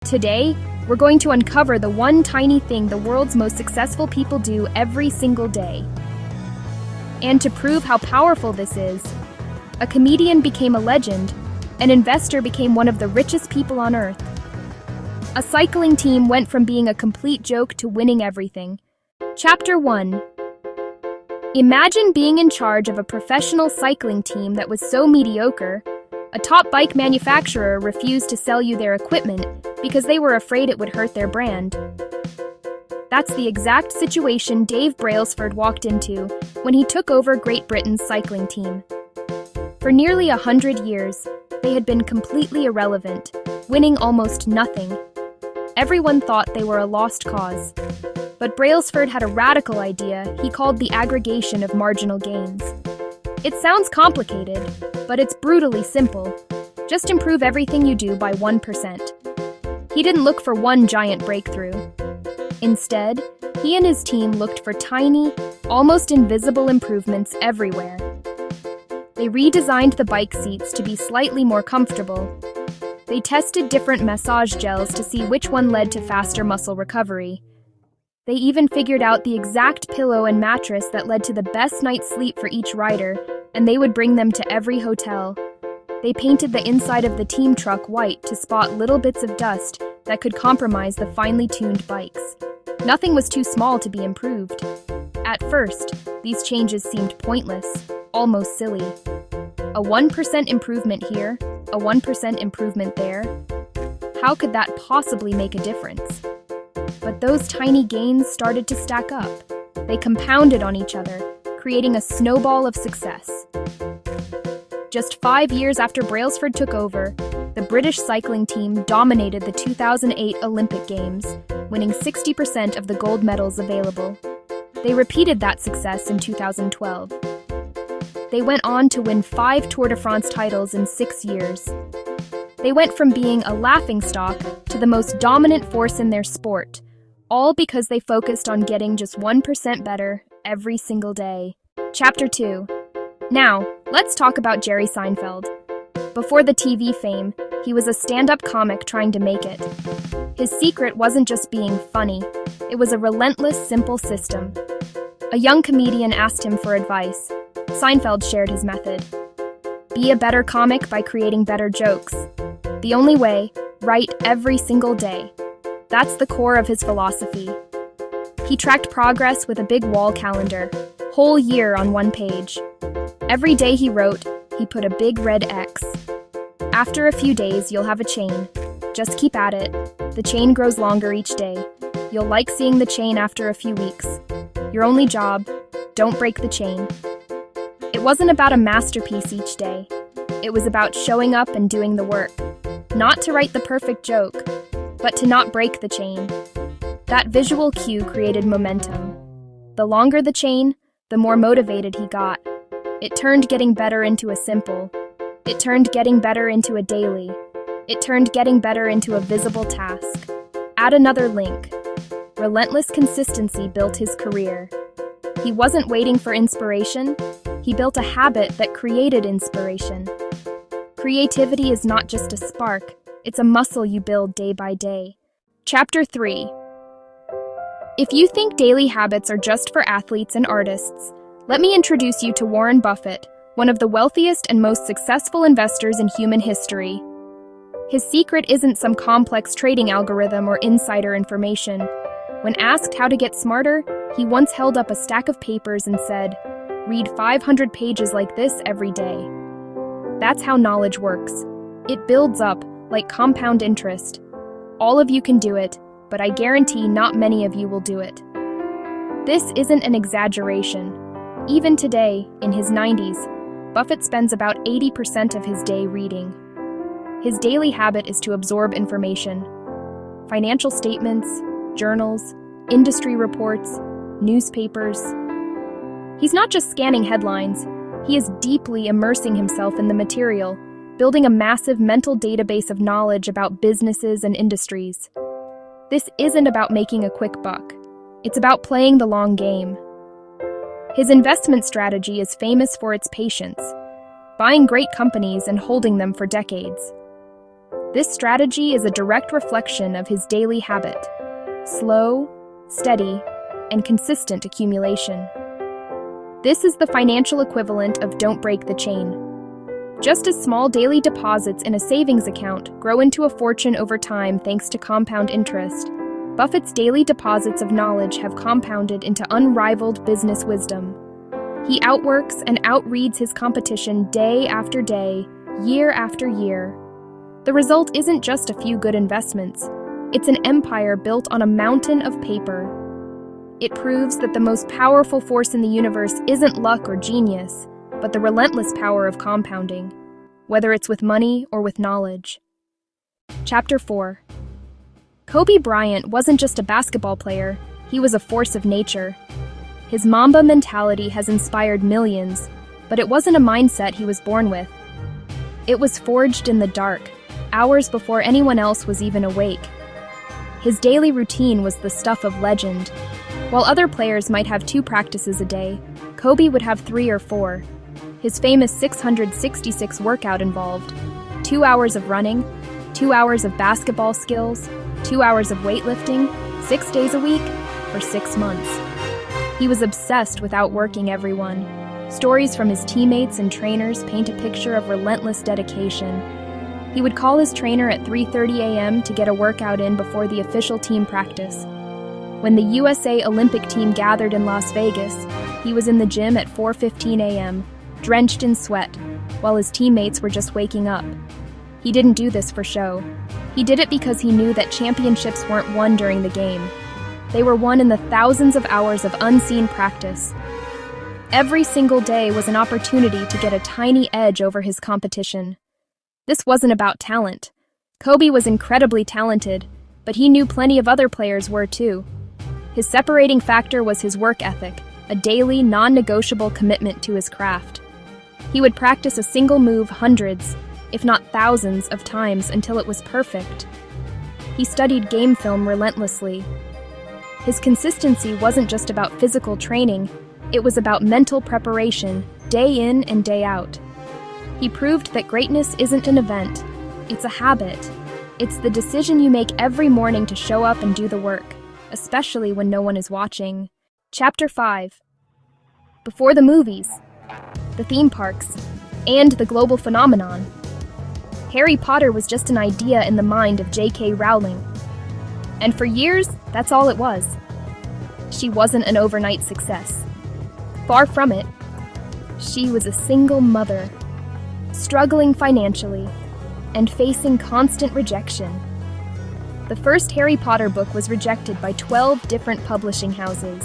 Today, we're going to uncover the one tiny thing the world's most successful people do every single day. And to prove how powerful this is, a comedian became a legend, an investor became one of the richest people on earth. A cycling team went from being a complete joke to winning everything. Chapter 1. Imagine being in charge of a professional cycling team that was so mediocre, a top bike manufacturer refused to sell you their equipment because they were afraid it would hurt their brand. That's the exact situation Dave Brailsford walked into when he took over Great Britain's cycling team. For nearly 100 years, they had been completely irrelevant, winning almost nothing. Everyone thought they were a lost cause. But Brailsford had a radical idea he called the aggregation of marginal gains. It sounds complicated, but it's brutally simple. Just improve everything you do by 1%. He didn't look for one giant breakthrough. Instead, he and his team looked for tiny, almost invisible improvements everywhere. They redesigned the bike seats to be slightly more comfortable. They tested different massage gels to see which one led to faster muscle recovery. They even figured out the exact pillow and mattress that led to the best night's sleep for each rider, and they would bring them to every hotel. They painted the inside of the team truck white to spot little bits of dust that could compromise the finely tuned bikes. Nothing was too small to be improved. At first, these changes seemed pointless, almost silly. A 1% improvement here, a 1% improvement there. How could that possibly make a difference? But those tiny gains started to stack up. They compounded on each other, creating a snowball of success. Just 5 years after Brailsford took over, the British cycling team dominated the 2008 Olympic Games, winning 60% of the gold medals available. They repeated that success in 2012. They went on to win 5 Tour de France titles in 6 years. They went from being a laughingstock to the most dominant force in their sport, all because they focused on getting just 1% better every single day. Chapter 2. Now, let's talk about Jerry Seinfeld. Before the TV fame, he was a stand-up comic trying to make it. His secret wasn't just being funny, it was a relentless, simple system. A young comedian asked him for advice. Seinfeld shared his method. Be a better comic by creating better jokes. The only way, write every single day. That's the core of his philosophy. He tracked progress with a big wall calendar, whole year on one page. Every day he wrote, he put a big red X. After a few days, you'll have a chain. Just keep at it. The chain grows longer each day. You'll like seeing the chain after a few weeks. Your only job, don't break the chain. It wasn't about a masterpiece each day. It was about showing up and doing the work. Not to write the perfect joke, but to not break the chain. That visual cue created momentum. The longer the chain, the more motivated he got. It turned getting better into a simple. It turned getting better into a daily. It turned getting better into a visible task. Add another link. Relentless consistency built his career. He wasn't waiting for inspiration. He built a habit that created inspiration. Creativity is not just a spark, it's a muscle you build day by day. Chapter 3. If you think daily habits are just for athletes and artists, let me introduce you to Warren Buffett, one of the wealthiest and most successful investors in human history. His secret isn't some complex trading algorithm or insider information. When asked how to get smarter, he once held up a stack of papers and said, "Read 500 pages like this every day." That's how knowledge works. It builds up, like compound interest. All of you can do it, but I guarantee not many of you will do it. This isn't an exaggeration. Even today, in his 90s, Buffett spends about 80% of his day reading. His daily habit is to absorb information. Financial statements, journals, industry reports, newspapers. He's not just scanning headlines, he is deeply immersing himself in the material, building a massive mental database of knowledge about businesses and industries. This isn't about making a quick buck. It's about playing the long game. His investment strategy is famous for its patience, buying great companies and holding them for decades. This strategy is a direct reflection of his daily habit: slow, steady, and consistent accumulation. This is the financial equivalent of don't break the chain. Just as small daily deposits in a savings account grow into a fortune over time thanks to compound interest, Buffett's daily deposits of knowledge have compounded into unrivaled business wisdom. He outworks and outreads his competition day after day, year after year. The result isn't just a few good investments. It's an empire built on a mountain of paper. It proves that the most powerful force in the universe isn't luck or genius, but the relentless power of compounding, whether it's with money or with knowledge. Chapter 4. Kobe Bryant wasn't just a basketball player, he was a force of nature. His Mamba mentality has inspired millions, but it wasn't a mindset he was born with. It was forged in the dark, hours before anyone else was even awake. His daily routine was the stuff of legend. While other players might have 2 practices a day, Kobe would have 3 or 4. His famous 666 workout involved 2 hours of running, 2 hours of basketball skills, 2 hours of weightlifting, 6 days a week, for 6 months. He was obsessed with outworking everyone. Stories from his teammates and trainers paint a picture of relentless dedication. He would call his trainer at 3:30 a.m. to get a workout in before the official team practice. When the USA Olympic team gathered in Las Vegas, he was in the gym at 4:15 a.m., drenched in sweat, while his teammates were just waking up. He didn't do this for show. He did it because he knew that championships weren't won during the game. They were won in the thousands of hours of unseen practice. Every single day was an opportunity to get a tiny edge over his competition. This wasn't about talent. Kobe was incredibly talented, but he knew plenty of other players were too. His separating factor was his work ethic, a daily, non-negotiable commitment to his craft. He would practice a single move hundreds, if not thousands, of times until it was perfect. He studied game film relentlessly. His consistency wasn't just about physical training, it was about mental preparation, day in and day out. He proved that greatness isn't an event, it's a habit. It's the decision you make every morning to show up and do the work, especially when no one is watching. Chapter 5. Before the movies, the theme parks, and the global phenomenon, Harry Potter was just an idea in the mind of J.K. Rowling. And for years, that's all it was. She wasn't an overnight success. Far from it. She was a single mother, struggling financially, and facing constant rejection. The first Harry Potter book was rejected by 12 different publishing houses.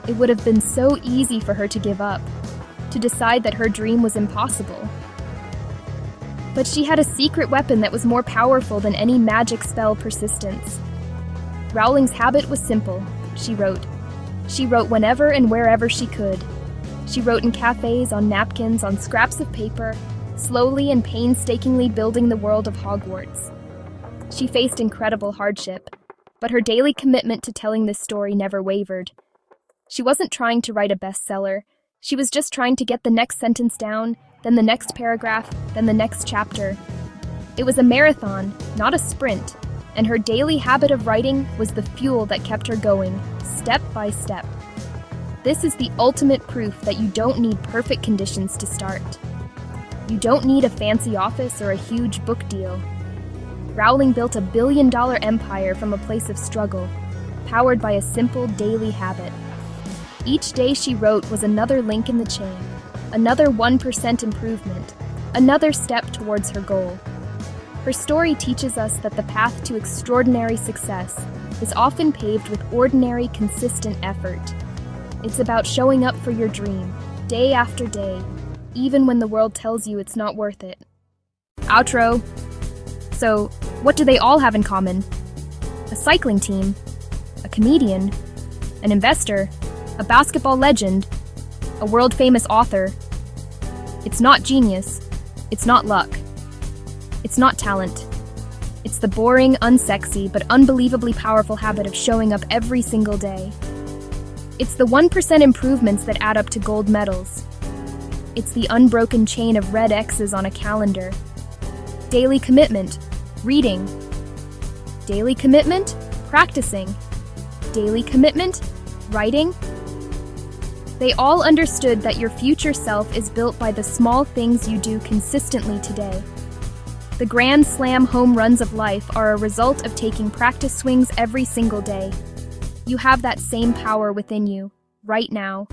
It would have been so easy for her to give up, to decide that her dream was impossible. But she had a secret weapon that was more powerful than any magic spell: persistence. Rowling's habit was simple. She wrote. She wrote whenever and wherever she could. She wrote in cafes, on napkins, on scraps of paper, slowly and painstakingly building the world of Hogwarts. She faced incredible hardship, but her daily commitment to telling this story never wavered. She wasn't trying to write a bestseller. She was just trying to get the next sentence down, then the next paragraph, then the next chapter. It was a marathon, not a sprint, and her daily habit of writing was the fuel that kept her going, step by step. This is the ultimate proof that you don't need perfect conditions to start. You don't need a fancy office or a huge book deal. Rowling built a billion-dollar empire from a place of struggle, powered by a simple daily habit. Each day she wrote was another link in the chain, another 1% improvement, another step towards her goal. Her story teaches us that the path to extraordinary success is often paved with ordinary, consistent effort. It's about showing up for your dream, day after day, even when the world tells you it's not worth it. Outro. So, what do they all have in common? A cycling team, a comedian, an investor, a basketball legend, a world-famous author. It's not genius. It's not luck. It's not talent. It's the boring, unsexy, but unbelievably powerful habit of showing up every single day. It's the 1% improvements that add up to gold medals. It's the unbroken chain of red X's on a calendar. Daily commitment, reading. Daily commitment, practicing. Daily commitment, writing. They all understood that your future self is built by the small things you do consistently today. The grand slam home runs of life are a result of taking practice swings every single day. You have that same power within you, right now.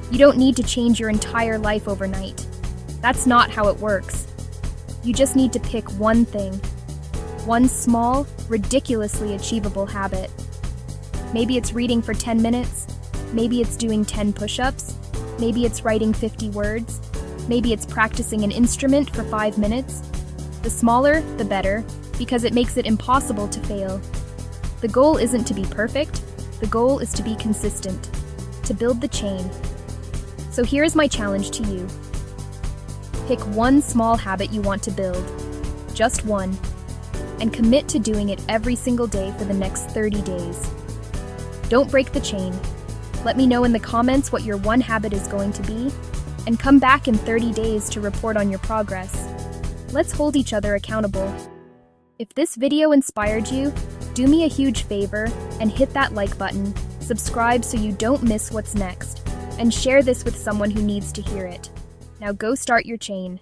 You don't need to change your entire life overnight. That's not how it works. You just need to pick one thing. One small, ridiculously achievable habit. Maybe it's reading for 10 minutes. Maybe it's doing 10 push-ups. Maybe it's writing 50 words. Maybe it's practicing an instrument for 5 minutes. The smaller, the better, because it makes it impossible to fail. The goal isn't to be perfect. The goal is to be consistent, to build the chain. So here's my challenge to you. Pick one small habit you want to build, just one, and commit to doing it every single day for the next 30 days. Don't break the chain. Let me know in the comments what your one habit is going to be, and come back in 30 days to report on your progress. Let's hold each other accountable. If this video inspired you, do me a huge favor and hit that like button, subscribe so you don't miss what's next, and share this with someone who needs to hear it. Now go start your chain.